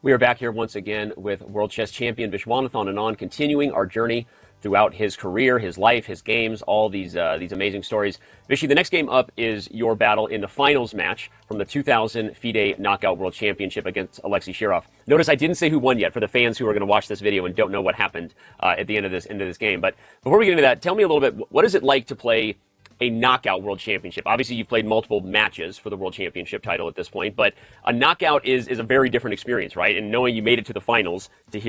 We are back here once again with World Chess Champion Viswanathan Anand, continuing our journey throughout his career, his life, his games, all these amazing stories. Vishy, the next game up is your battle in the finals match from the 2000 FIDE Knockout World Championship against Alexei Shirov. Notice I didn't say who won yet for the fans who are going to watch this video and don't know what happened at the end of this game. But before we get into that, tell me a little bit, what is it like to play a knockout world championship? Obviously, you've played multiple matches for the world championship title at this point, but a knockout is a very different experience, right? And knowing you made it to the finals to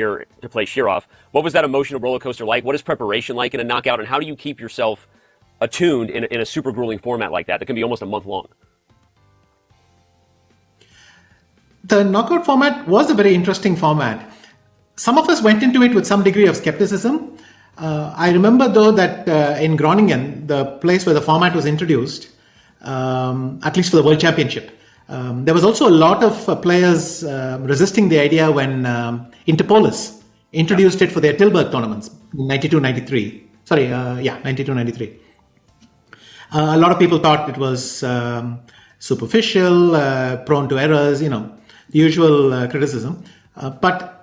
play Shirov, what was that emotional roller coaster like? What is preparation like in a knockout, and how do you keep yourself attuned in a super grueling format like that can be almost a month long? The knockout format was a very interesting format. Some of us went into it with some degree of skepticism. I remember, though, that in Groningen, the place where the format was introduced, at least for the World Championship, there was also a lot of players resisting the idea when Interpolis introduced it for their Tilburg tournaments in 92-93. Sorry, 92-93. A lot of people thought it was superficial, prone to errors, the usual criticism. But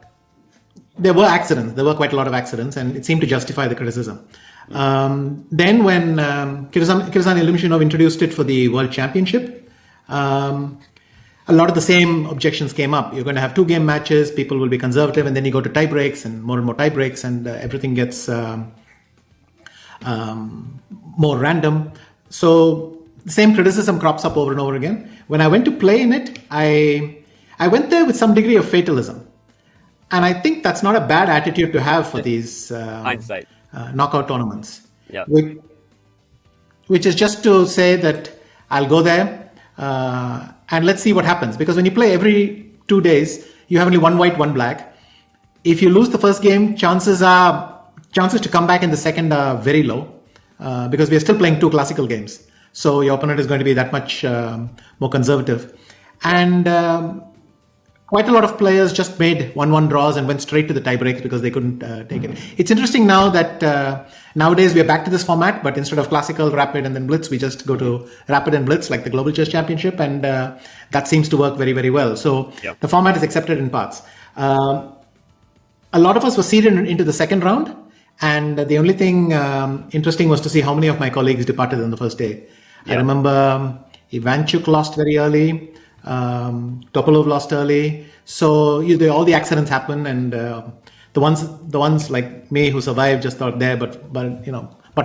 there were accidents. There were quite a lot of accidents, and it seemed to justify the criticism. Then when Kirzan Illuminov introduced it for the World Championship, a lot of the same objections came up. You're going to have 2-game matches, people will be conservative, and then you go to tie breaks and more tie breaks, and everything gets more random. So the same criticism crops up over and over again. When I went to play in it, I went there with some degree of fatalism. And I think that's not a bad attitude to have for these knockout tournaments. Yeah. Which is just to say that I'll go there and let's see what happens. Because when you play every 2 days, you have only one white, one black. If you lose the first game, chances to come back in the second are very low because we are still playing 2 classical games. So your opponent is going to be that much more conservative. And quite a lot of players just made 1-1 draws and went straight to the tiebreaks because they couldn't take it. It's interesting now that nowadays we are back to this format, but instead of classical, rapid, and then blitz, we just go to rapid and blitz like the Global Chess Championship, and that seems to work very, very well. So The format is accepted in parts. A lot of us were seeded into the second round, and the only thing interesting was to see how many of my colleagues departed on the first day. I remember Ivanchuk lost very early. Topolov lost early, so all the accidents happen, and the ones like me who survived just thought there, but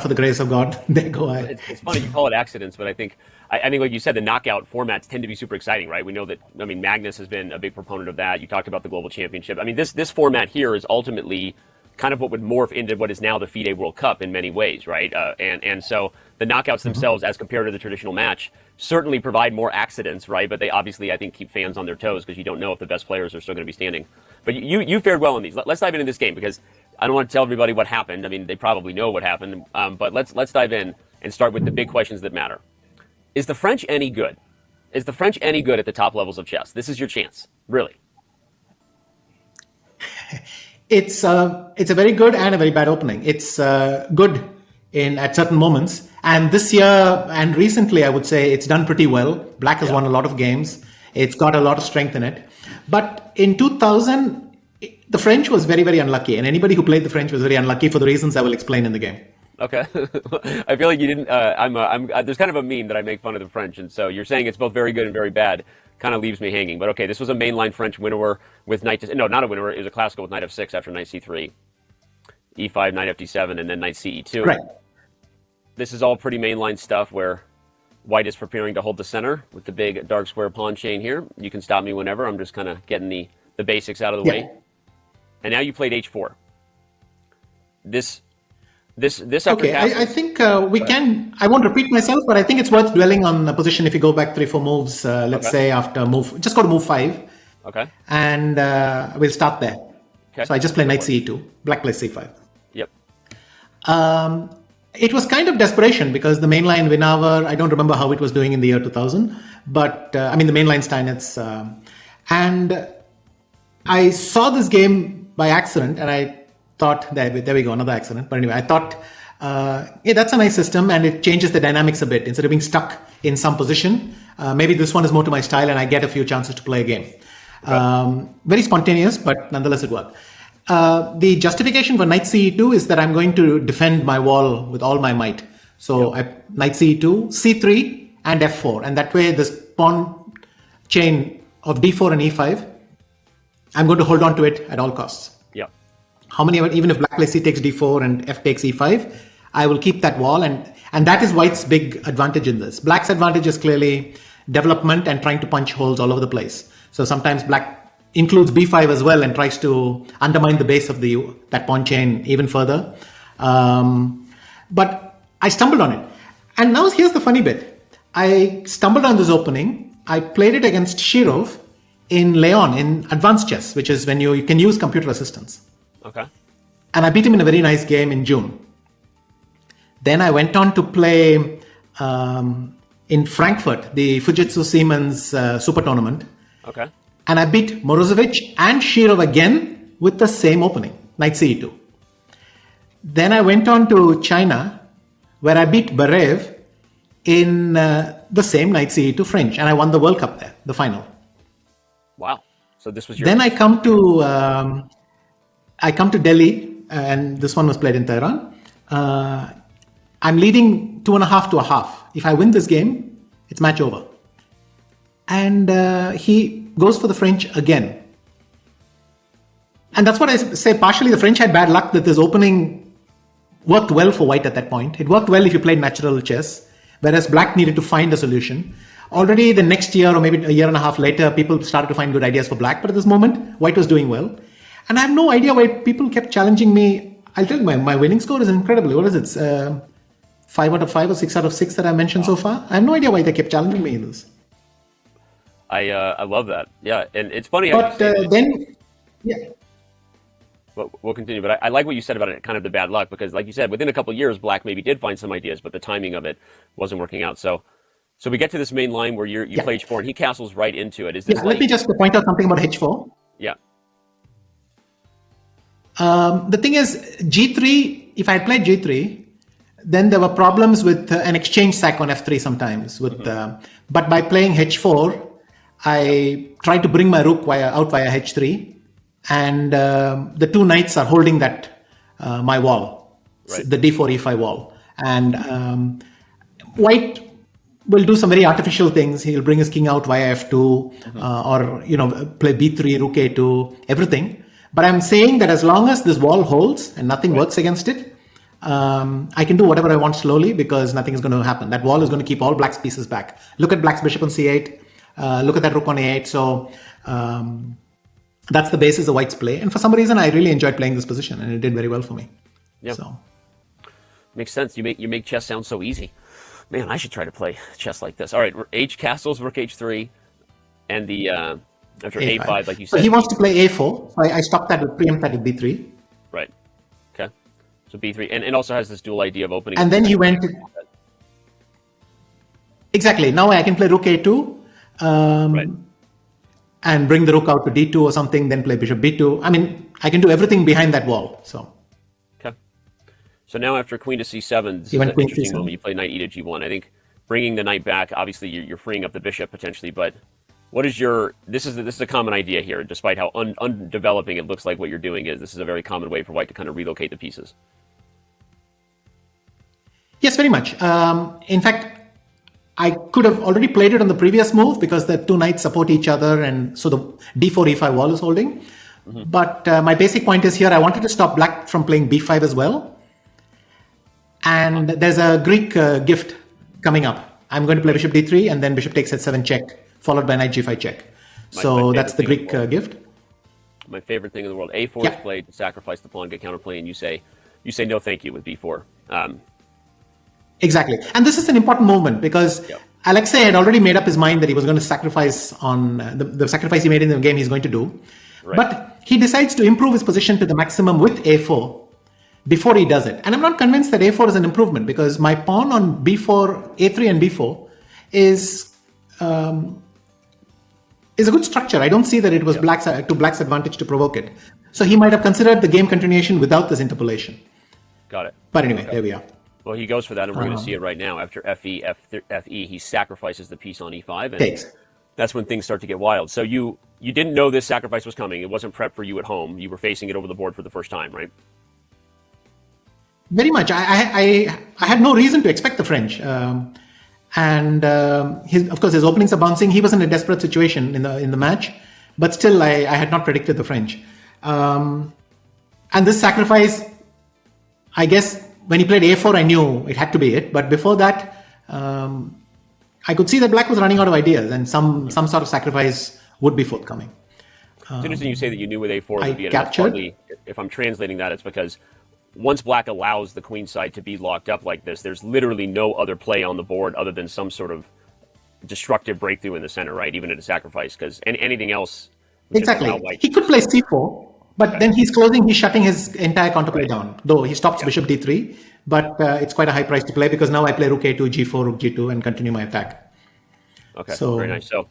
for the grace of God, there go I. It's funny you call it accidents, but I think like you said, the knockout formats tend to be super exciting, right? We know that. Magnus has been a big proponent of that. You talked about the Global Championship. This format here is ultimately kind of what would morph into what is now the FIDE World Cup in many ways, right? And so the knockouts themselves, as compared to the traditional match, certainly provide more accidents, right? But they obviously, I think, keep fans on their toes because you don't know if the best players are still going to be standing. But you fared well in these. Let's dive into this game because I don't want to tell everybody what happened. They probably know what happened. But let's dive in and start with the big questions that matter. Is the French any good? Is the French any good at the top levels of chess? This is your chance, really. It's a very good and a very bad opening. It's good at certain moments. And this year and recently, I would say it's done pretty well. Black has won a lot of games. It's got a lot of strength in it. But in 2000, the French was very, very unlucky. And anybody who played the French was very unlucky for the reasons I will explain in the game. Okay. I feel like you didn't, there's kind of a meme that I make fun of the French. And so you're saying it's both very good and very bad. Kind of leaves me hanging. But okay, this was a mainline French winnower with knight to, no, not a winnower. It was a classical with knight f6 after knight c3, e5, knight fd7, and then knight ce2. Right. This is all pretty mainline stuff where white is preparing to hold the center with the big dark square pawn chain here. You can stop me whenever. I'm just kind of getting the basics out of the way. And now you played h4. This upper castle. I think we can. I won't repeat myself, but I think it's worth dwelling on a position if you go back 3-4 moves. Let's say after move, just go to move 5. Okay. And we'll start there. Okay. So I just play knight ce2. Black plays c5. Yep. It was kind of desperation because the mainline Winawer, I don't remember how it was doing in the year 2000, but the mainline Steinitz. And I saw this game by accident and I thought, there we go, another accident. But anyway, I thought, that's a nice system and it changes the dynamics a bit. Instead of being stuck in some position, maybe this one is more to my style and I get a few chances to play a game. Very spontaneous, but nonetheless it worked. The justification for knight ce2 is that I'm going to defend my wall with all my might. So knight ce2, c3, and f4. And that way this pawn chain of d4 and e5, I'm going to hold on to it at all costs. Yeah. Even if black plays c takes d4 and f takes e5, I will keep that wall. And that is white's big advantage in this. Black's advantage is clearly development and trying to punch holes all over the place. So sometimes black includes b5 as well and tries to undermine the base of that pawn chain even further. But I stumbled on it. And now here's the funny bit. I stumbled on this opening. I played it against Shirov in Leon in advanced chess, which is when you can use computer assistance. Okay. And I beat him in a very nice game in June. Then I went on to play in Frankfurt, the Fujitsu Siemens Super Tournament. Okay. And I beat Morozevich and Shirov again with the same opening, knight ce2. Then I went on to China, where I beat Barev in the same knight ce2 French, and I won the World Cup there, the final. Wow! So this was your. Then I come to Delhi, and this one was played in Tehran. I'm leading 2.5 to 1/2. If I win this game, it's match over. And he goes for the French again. And that's what I say. Partially, the French had bad luck that this opening worked well for white at that point. It worked well if you played natural chess, whereas black needed to find a solution. Already the next year or maybe a year and a half later, people started to find good ideas for black. But at this moment, white was doing well. And I have no idea why people kept challenging me. I'll tell you, my winning score is incredible. What is it? 5 out of 5 or 6 out of 6 that I mentioned so far. I have no idea why they kept challenging me in this. I love that. Yeah, and it's funny. But then, yeah. But we'll continue. But I like what you said about it, kind of the bad luck, because like you said, within a couple of years, black maybe did find some ideas, but the timing of it wasn't working out. So we get to this main line where you play h4 and he castles right into it. Is this let me just point out something about h4. Yeah. The thing is, g3, if I had played g3, then there were problems with an exchange sack on f3 sometimes. But by playing h4, I tried to bring my rook out via h3, and the two knights are holding that my wall, right. The d4 e5 wall. And white will do some very artificial things. He'll bring his king out via f2, or play b3, rook a2, everything. But I'm saying that as long as this wall holds and nothing works against it, I can do whatever I want slowly because nothing is going to happen. That wall is going to keep all black's pieces back. Look at black's bishop on c8. Look at that rook on a8. So that's the basis of white's play. And for some reason, I really enjoyed playing this position, and it did very well for me. Yeah. So makes sense. You make chess sound so easy. Man, I should try to play chess like this. All right, h castles, rook h3, and the after a5, like you said. So he wants to play a4. So I stopped that with preempt that with b3. Right. Okay. So b3, and also has this dual idea of opening. And then he went to... Exactly. Now I can play rook a2. Right. And bring the rook out to d2 or something, then play bishop b2. I mean, I can do everything behind that wall. So. Okay. So now after queen to c7, this is an interesting moment. You play knight e to g1. I think bringing the knight back, obviously you're freeing up the bishop potentially, but what is this is a common idea here, despite how undeveloping it looks like what you're doing is. This is a very common way for white to kind of relocate the pieces. Yes, very much. In fact, I could have already played it on the previous move because the two knights support each other, and so the d4 e5 wall is holding. Mm-hmm. But my basic point is here, I wanted to stop black from playing b5 as well. And there's a Greek gift coming up. I'm going to play bishop d3 and then bishop takes h7 check, followed by knight g5 check. So that's the Greek gift. My favorite thing in the world. a4 is played to sacrifice the pawn, get counterplay, and you say no thank you with b4. Exactly. And this is an important movement because Alexei had already made up his mind that he was going to sacrifice on the sacrifice he made in the game he's going to do. Right. But he decides to improve his position to the maximum with a4 before he does it. And I'm not convinced that a4 is an improvement because my pawn on b4, a3 and b4 is a good structure. I don't see that it was black's advantage to provoke it. So he might have considered the game continuation without this interpolation. Got it. But anyway, there we are. Well, he goes for that, and we're going to see it right now. After fe, he sacrifices the piece on e5. And takes. that's when things start to get wild. So you didn't know this sacrifice was coming. It wasn't prepped for you at home. You were facing it over the board for the first time, right? Very much. I had no reason to expect the French. Of course, his openings are bouncing. He was in a desperate situation in the match, but still, I had not predicted the French. And this sacrifice, I guess, when he played A4, I knew it had to be it. But before that, I could see that Black was running out of ideas, and some sort of sacrifice would be forthcoming. It's interesting you say that you knew with A4 would be enough. Partly, if I'm translating that, it's because once Black allows the queen side to be locked up like this, there's literally no other play on the board other than some sort of destructive breakthrough in the center, right? Even at a sacrifice, because anything else... Exactly. He could play C4, but then he's shutting his entire counterplay down. Though he stops bishop D3, but it's quite a high price to play because now I play rook A2, G4, rook G2, and continue my attack. Okay, very nice. So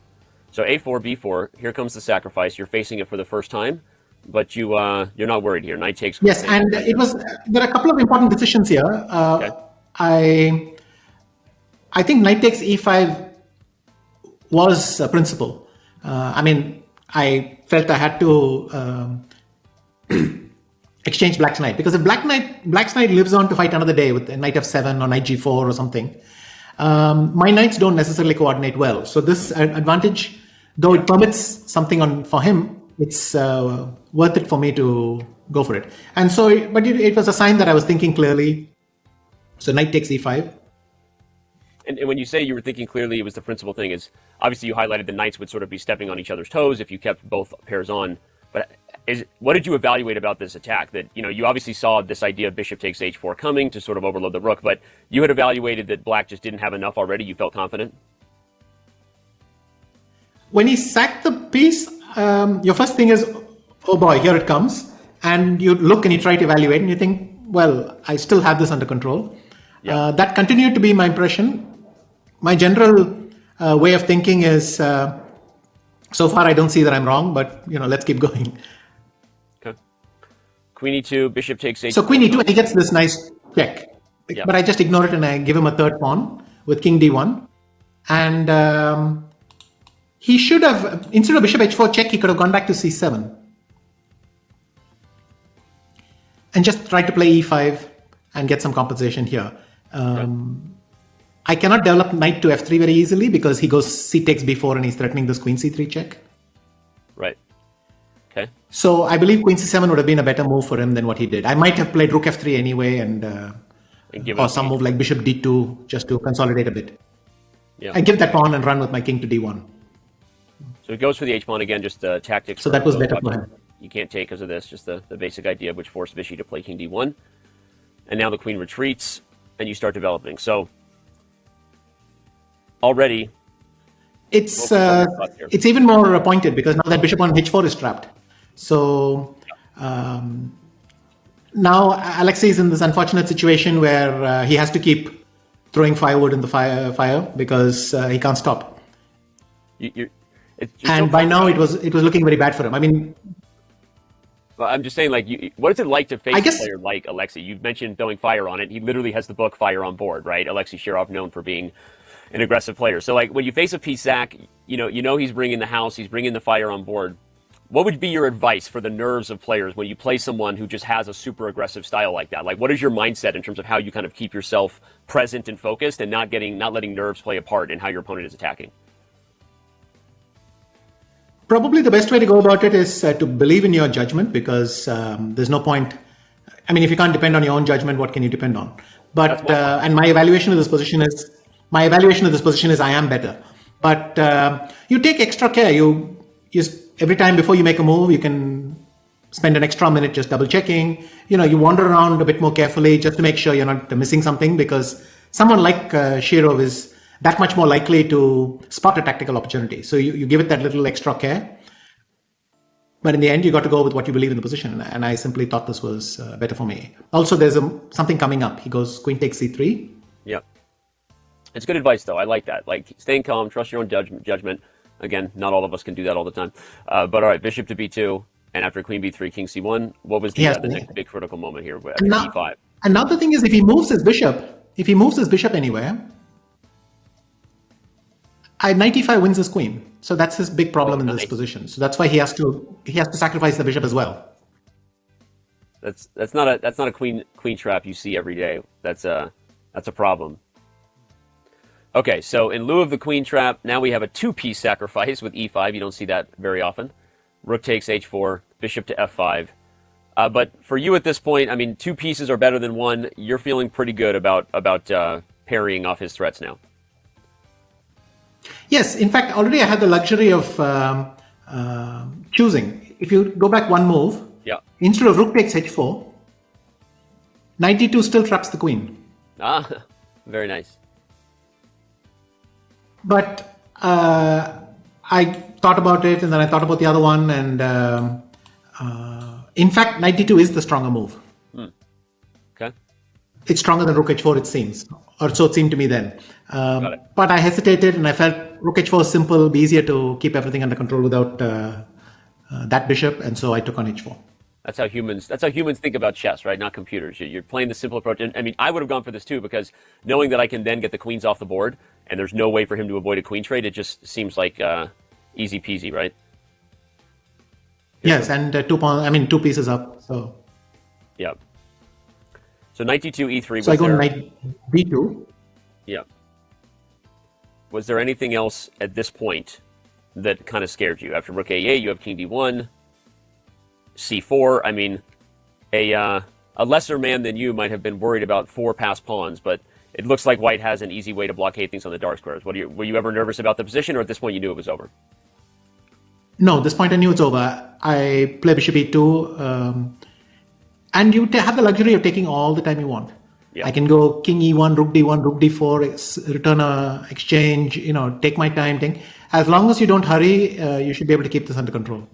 A4, B4, here comes the sacrifice. You're facing it for the first time, but you're not worried here. Knight takes... Yes, and there are a couple of important decisions here. I think knight takes E5 was a principle. I felt I had to exchange Black's knight, because if Black's knight lives on to fight another day with a knight F7 or knight G4 or something, my knights don't necessarily coordinate well. So this advantage, though it permits something for him, it's worth it for me to go for it. And so, but it was a sign that I was thinking clearly. So knight takes E5. And when you say you were thinking clearly, it was the principal thing is, obviously you highlighted the knights would sort of be stepping on each other's toes if you kept both pairs on. But what did you evaluate about this attack? That, you obviously saw this idea of bishop takes H4 coming to sort of overload the rook, but you had evaluated that Black just didn't have enough already. You felt confident? When he sacked the piece, your first thing is, oh boy, here it comes. And you look and you try to evaluate and you think, well, I still have this under control. Yeah. That continued to be my impression. My general way of thinking is, so far I don't see that I'm wrong, but let's keep going. Okay. Queen E2, bishop takes H4. So Queen E2, and he gets this nice check. Yeah. But I just ignore it and I give him a third pawn with King D1. And he should have, instead of bishop H4 check, he could have gone back to C7. And just try to play E5 and get some compensation here. I cannot develop knight to F3 very easily because he goes C takes B4 and he's threatening this Queen C3 check. Right. Okay. So I believe Queen C7 would have been a better move for him than what he did. I might have played Rook F3 anyway or some move like Bishop D2 just to consolidate a bit. Yeah. I give that pawn and run with my King to D1. So he goes for the H pawn again, just tactics. So that was better for him. You can't take because of this, just the basic idea which forced Vishy to play King D1. And now the Queen retreats and you start developing. So already it's even more pointed because now that bishop on H4 is trapped. So now Alexei is in this unfortunate situation where he has to keep throwing firewood in the fire because he can't stop. And by now it was looking very bad for him. I mean, well, I'm just saying, what is it like to face a player like Alexei? You've mentioned throwing fire on it. He literally has the book Fire on Board, right? Alexei Shirov, known for being an aggressive player. So, when you face a piece sack, you know he's bringing the house, he's bringing the fire on board. What would be your advice for the nerves of players when you play someone who just has a super aggressive style like that? What is your mindset in terms of how you kind of keep yourself present and focused and not letting nerves play a part in how your opponent is attacking? Probably the best way to go about it is to believe in your judgment because there's no point. I mean, if you can't depend on your own judgment, what can you depend on? But and my evaluation of this position is I am better. But you take extra care. You every time before you make a move, you can spend an extra minute just double checking. You wander around a bit more carefully just to make sure you're not missing something because someone like Shirov is that much more likely to spot a tactical opportunity. So you give it that little extra care. But in the end, you got to go with what you believe in the position. And I simply thought this was better for me. Also, there's something coming up. He goes Queen takes C3. Yeah. It's good advice, though. I like that. Staying calm, trust your own judgment. Again, not all of us can do that all the time. But all right, bishop to B2. And after Queen B3, King C1. What was the next big critical moment here after E5? And now the thing is, if he moves his bishop anywhere, Knight e5 wins his queen. So that's his big problem in this nice. position. So that's why he has to sacrifice the bishop as well. That's not a queen trap you see every day. That's a problem. Okay, so in lieu of the queen trap, now we have a two-piece sacrifice with e5. You don't see that very often. Rook takes h4, bishop to f5. But for you at this point, I mean, two pieces are better than one. You're feeling pretty good about parrying off his threats now. Yes, in fact, already I had the luxury of choosing. If you go back one move, yeah, instead of rook takes h4, knight e2 still traps the queen. Ah, very nice. But I thought about it, and then I thought about the other one, and in fact, knight d2 is the stronger move. Okay. It's stronger than rook h4, it seems, or so it seemed to me then. Got it. But I hesitated, and I felt rook h4 is simple, be easier to keep everything under control without that bishop, and so I took on h4. That's how humans think about chess, right? Not computers. You're playing the simple approach. And I mean, I would have gone for this too, because knowing that I can then get the queens off the board, and there's no way for him to avoid a queen trade, it just seems like easy peasy, right? Yes, and 2 pieces up. So yeah. So knight d2, e3. So I go knight b2. Yeah. Was there anything else at this point that kind of scared you? After rook a8, you have king d1, c4. I mean, a lesser man than you might have been worried about 4 passed pawns, but it looks like white has an easy way to blockade things on the dark squares. Were you ever nervous about the position, or at this point you knew it was over? No, this point I knew it's over. I play bishop e2, and you have the luxury of taking all the time you want. Yeah. I can go king e1, rook d4, return a exchange, take my time. As long as you don't hurry, you should be able to keep this under control.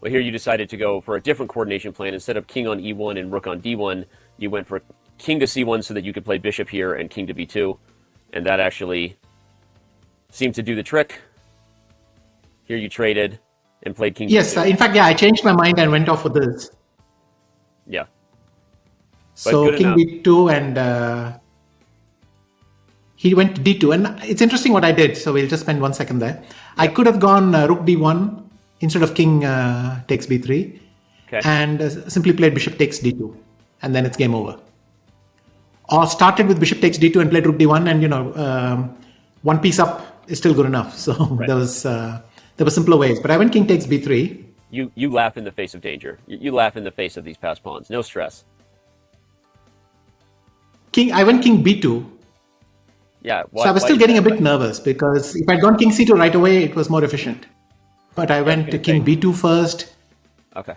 Well, here you decided to go for a different coordination plan. Instead of king on e1 and rook on d1, you went for king to c1 so that you could play bishop here and king to b2. And that actually seemed to do the trick. Here you traded and played king Yes, b2. In fact, I changed my mind and went off with this. Yeah. But so king b2, and he went to d2. And it's interesting what I did, so we'll just spend 1 second there. Yeah. I could have gone rook d1 instead of king takes b3, okay, and simply played bishop takes d2, and then it's game over. Or started with bishop takes d2 and played rook d1, and 1 piece up is still good enough. So right. there were simpler ways, but I went king takes b3. You laugh in the face of danger. You laugh in the face of these passed pawns. No stress. I went king b2. Yeah. So I was still getting a bit nervous, because if I'd gone king c2 right away, it was more efficient. But I went to king b2 first. Okay.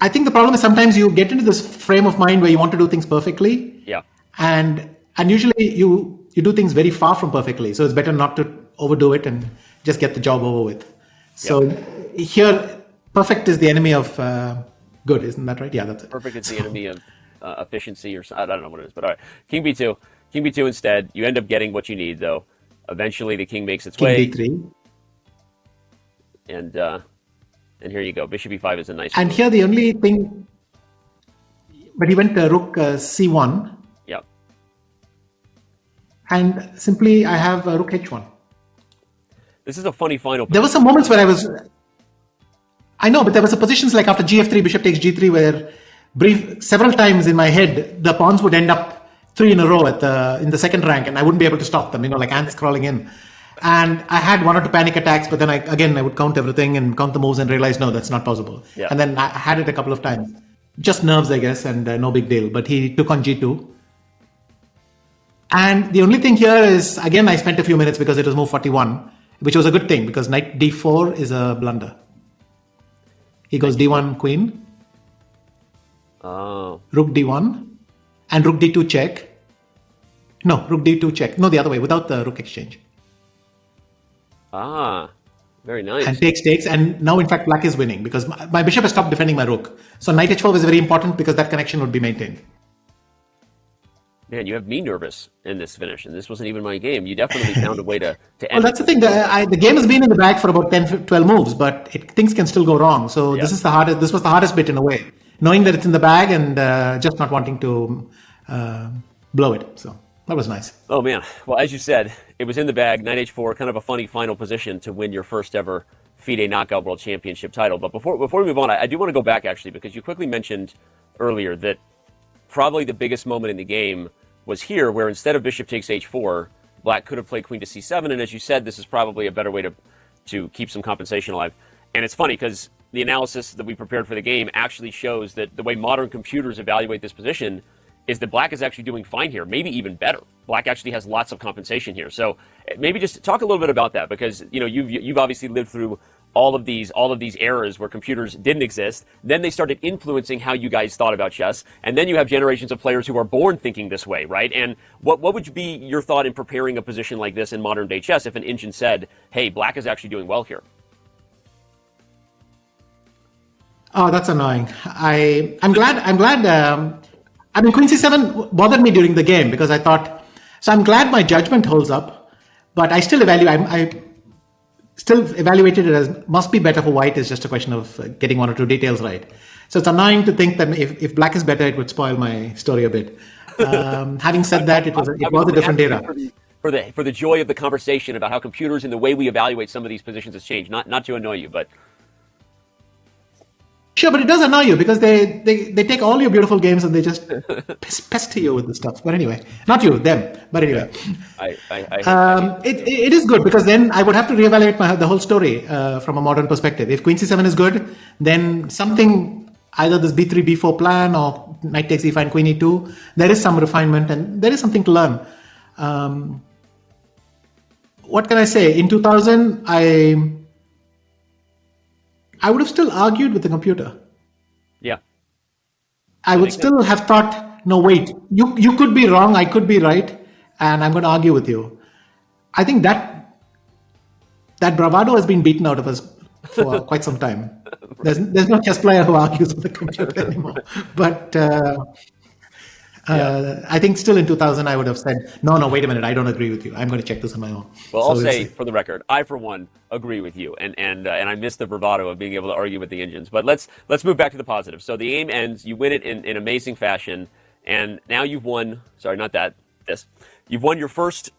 I think the problem is sometimes you get into this frame of mind where you want to do things perfectly. Yeah. And usually you do things very far from perfectly. So it's better not to overdo it and just get the job over with. So here, perfect is the enemy of good, isn't that right? Yeah, that's it. Perfect is the enemy of efficiency, or I don't know what it is, but all right. King b2 instead. You end up getting what you need, though. Eventually, the king makes its way. King d3. And here you go. Bishop e5 is a nice And move. Here the only thing, but he went rook c1. Yeah. And simply I have rook h1. This is a funny final. There were some moments where I know, but there were some positions like after gf3, bishop takes g3, where several times in my head, the pawns would end up 3 in a row in the second rank, and I wouldn't be able to stop them, like ants crawling in. And I had 1 or 2 panic attacks, but then I would count everything and count the moves and realize, no, that's not possible. Yeah. And then I had it a couple of times. Just nerves, I guess, and no big deal. But he took on g2. And the only thing here is, again, I spent a few minutes because it was move 41, which was a good thing, because knight d4 is a blunder. He goes d1 queen. Oh. Rook d1. And rook d2 check. No, rook d2 check. No, the other way, without the rook exchange. Ah, very nice. And takes, and now in fact black is winning, because my bishop has stopped defending my rook. So knight h4 was very important, because that connection would be maintained. Man, you have me nervous in this finish, and this wasn't even my game. You definitely found a way to end well, that's the thing. The game has been in the bag for about 10, 12 moves, but things can still go wrong. So this was the hardest bit in a way, knowing that it's in the bag and just not wanting to blow it. So That was nice. Oh man. Well, as you said, it was in the bag. 9H4, kind of a funny final position to win your first ever FIDE Knockout World Championship title. But before we move on, I do want to go back actually because you quickly mentioned earlier that probably the biggest moment in the game was here, where instead of bishop takes h4, black could have played queen to c7. And as you said, this is probably a better way to keep some compensation alive. And it's funny because the analysis that we prepared for the game actually shows that the way modern computers evaluate this position is that black is actually doing fine here, maybe even better. Black actually has lots of compensation here. So maybe just talk a little bit about that, because you've obviously lived through all of these eras where computers didn't exist. Then they started influencing how you guys thought about chess, and then you have generations of players who are born thinking this way, right? And what would be your thought in preparing a position like this in modern day chess if an engine said, "Hey, black is actually doing well here"? Oh, that's annoying. I'm glad. I mean, Queen C7 bothered me during the game because I thought. So I'm glad my judgment holds up, but I still I still evaluated it as must be better for white. Is just a question of getting one or two details right. So it's annoying to think that if black is better, it would spoil my story a bit. Having said that, it was a different era. For the joy of the conversation about how computers and the way we evaluate some of these positions has changed. Not to annoy you, but. Sure, but it does annoy you because they take all your beautiful games and they just pester you with the stuff. But anyway, not you, them. But anyway, it is good because then I would have to reevaluate the whole story from a modern perspective. If Queen C7 is good, then something, either this B3, B4 plan or knight takes E5 and Queen E2, there is some refinement and there is something to learn. What can I say? In 2000, I would have still argued with the computer. Yeah. I would still have thought, no, wait, you could be wrong, I could be right, and I'm going to argue with you. I think that bravado has been beaten out of us for quite some time. There's no chess player who argues with the computer anymore. But I think still in 2000, I would have said, no, wait a minute, I don't agree with you. I'm going to check this on my own. Well, I'll say, for the record, I, for one, agree with you. And I miss the bravado of being able to argue with the engines. But let's move back to the positive. So the game ends, you win it in amazing fashion, and now you've won, you've won your first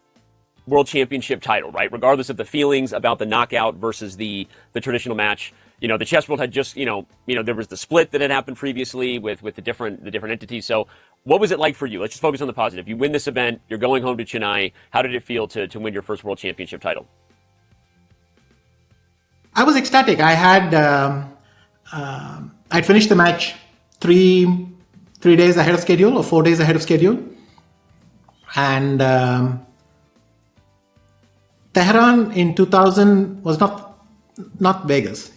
World Championship title, right? Regardless of the feelings about the knockout versus the traditional match. You know, the chess world had just, there was the split that had happened previously with the different entities. So what was it like for you? Let's just focus on the positive. You win this event, you're going home to Chennai. How did it feel to win your first World Championship title? I was ecstatic. I'd finished the match three days ahead of schedule or 4 days ahead of schedule. And Tehran in 2000 was not Vegas,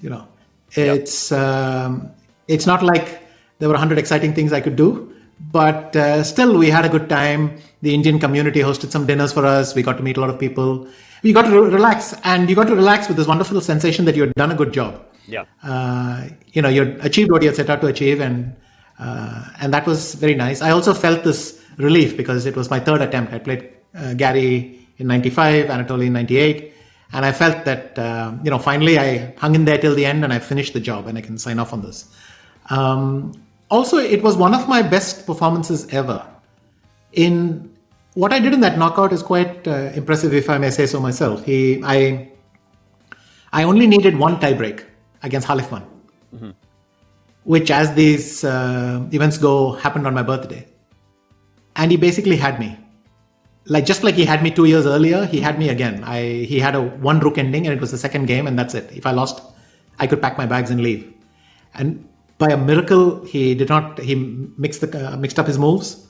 It's not like there were 100 exciting things I could do, but still we had a good time. The Indian community hosted some dinners for us. We got to meet a lot of people. We got to relax, and you got to relax with this wonderful sensation that you had done a good job. Yeah. You had achieved what you had set out to achieve, and that was very nice. I also felt this relief because it was my third attempt. I played Gary in 95, Anatoly in 98. And I felt that, finally I hung in there till the end and I finished the job and I can sign off on this. Also, it was one of my best performances ever. What I did in that knockout is quite impressive, if I may say so myself. I only needed one tiebreak against Halifman, which, as these events go, happened on my birthday. And he basically had me. Just like he had me 2 years earlier, he had me again. He had a one rook ending and it was the second game and that's it. If I lost, I could pack my bags and leave. And by a miracle, he mixed up his moves.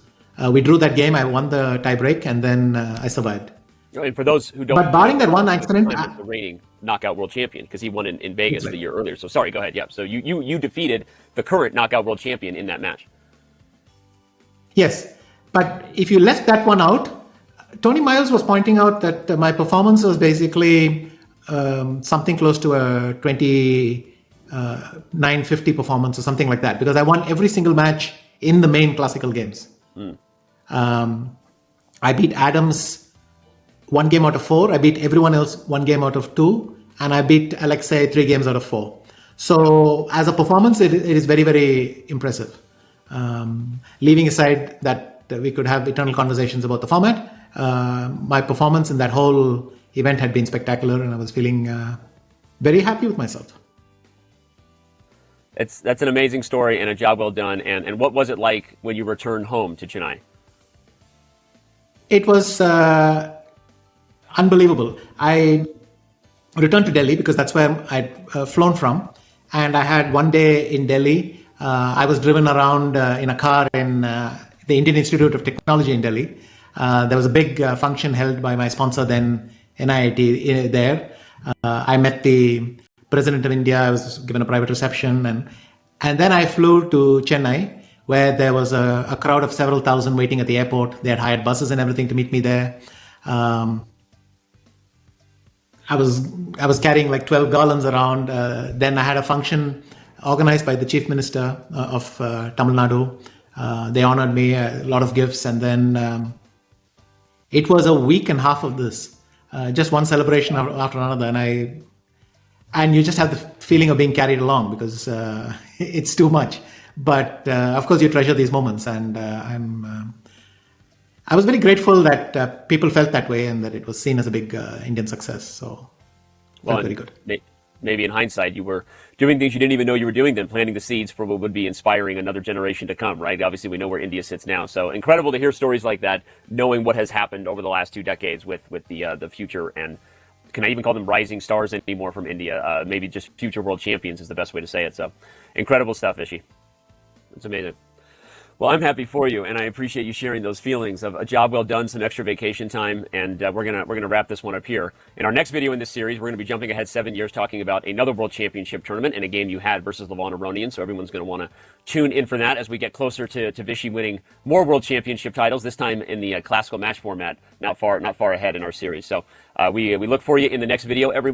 We drew that game. I won the tiebreak and then I survived. And for those who don't, but barring that one accident, the reigning knockout world champion because he won in Vegas the year earlier. So sorry, go ahead. Yeah. So you defeated the current knockout world champion in that match. Yes, but if you left that one out, Tony Miles was pointing out that my performance was basically something close to a 29-50 performance or something like that, because I won every single match in the main classical games. I beat Adams 1 game out of 4. I beat everyone else 1 game out of 2. And I beat Alexei 3 games out of 4. So as a performance, it is very, very impressive. Leaving aside that we could have eternal conversations about the format. My performance in that whole event had been spectacular, and I was feeling very happy with myself. That's an amazing story and a job well done. And what was it like when you returned home to Chennai? It was unbelievable. I returned to Delhi because that's where I'd flown from. And I had one day in Delhi. I was driven around in a car in the Indian Institute of Technology in Delhi. There was a big function held by my sponsor then, NIIT, there. I met the President of India. I was given a private reception. And then I flew to Chennai, where there was a crowd of several thousand waiting at the airport. They had hired buses and everything to meet me there. I was carrying like 12 garlands around. Then I had a function organized by the Chief Minister of Tamil Nadu. They honored me, a lot of gifts. And then it was a week and a half of this, just one celebration after another. And you just have the feeling of being carried along because it's too much. But of course, you treasure these moments. And I was very grateful that people felt that way and that it was seen as a big Indian success. So, felt very good. Maybe in hindsight, you were doing things you didn't even know you were doing then, planting the seeds for what would be inspiring another generation to come, right? Obviously, we know where India sits now. So incredible to hear stories like that, knowing what has happened over the last 2 decades with the future, and can I even call them rising stars anymore from India? Maybe just future world champions is the best way to say it. So incredible stuff, Vishy. It's amazing. Well, I'm happy for you, and I appreciate you sharing those feelings of a job well done, some extra vacation time, and we're gonna wrap this one up here. In our next video in this series, we're going to be jumping ahead 7 years, talking about another World Championship tournament and a game you had versus Levon Aronian. So everyone's going to want to tune in for that as we get closer to Vishy winning more World Championship titles. This time in the classical match format, not far ahead in our series. So we look for you in the next video, everyone.